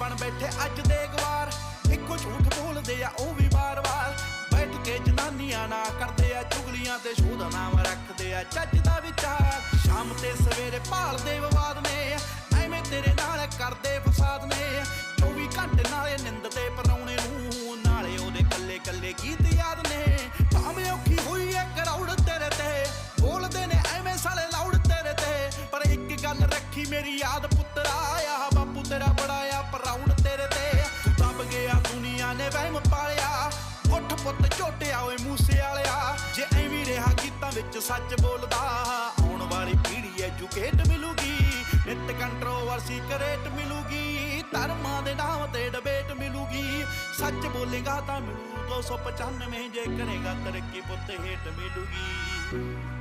बन बैठे अज दे गवार। इक्को झूठ बोलदे आ ओ भी बार बार। बैठ के जनानियां ना करदे आ चुगलियां ते शोह दा नाम रखदे आ चज दा विचार। शाम ते सवेरे भालदे विवाद ने एवें तेरे नाल करदे फसाद ने। 24 घंटे नाले निंददे परौणे नूं नाले ओदे कल्ले कल्ले गीत याद ने। भावें औखी होई ऐ करौड़ तेरे ते बोलदे ने एवें साले लाउड तेरे ते। पर एक गल रखी मेरी याद पुत्तरा आ बापू तेरा बड़ा आ प्राउड तेरे ते। तू दब गया दुनिया ने वहम पालिया उठ पुत झोटिया ओए मूसे वालिया। जे एवीं रहा गीतां विच सच बोलदा आउण वाली पीढ़ी एजुकेट मिलूगी। नित कंट्रोवर्सी करेट मिलूगी। धर्मां दे नाम ते डिबेट मिलूगी। सच बोलेगा तां मिलू 295 जे करेगा तरक्की पुत हेट मिलूगी।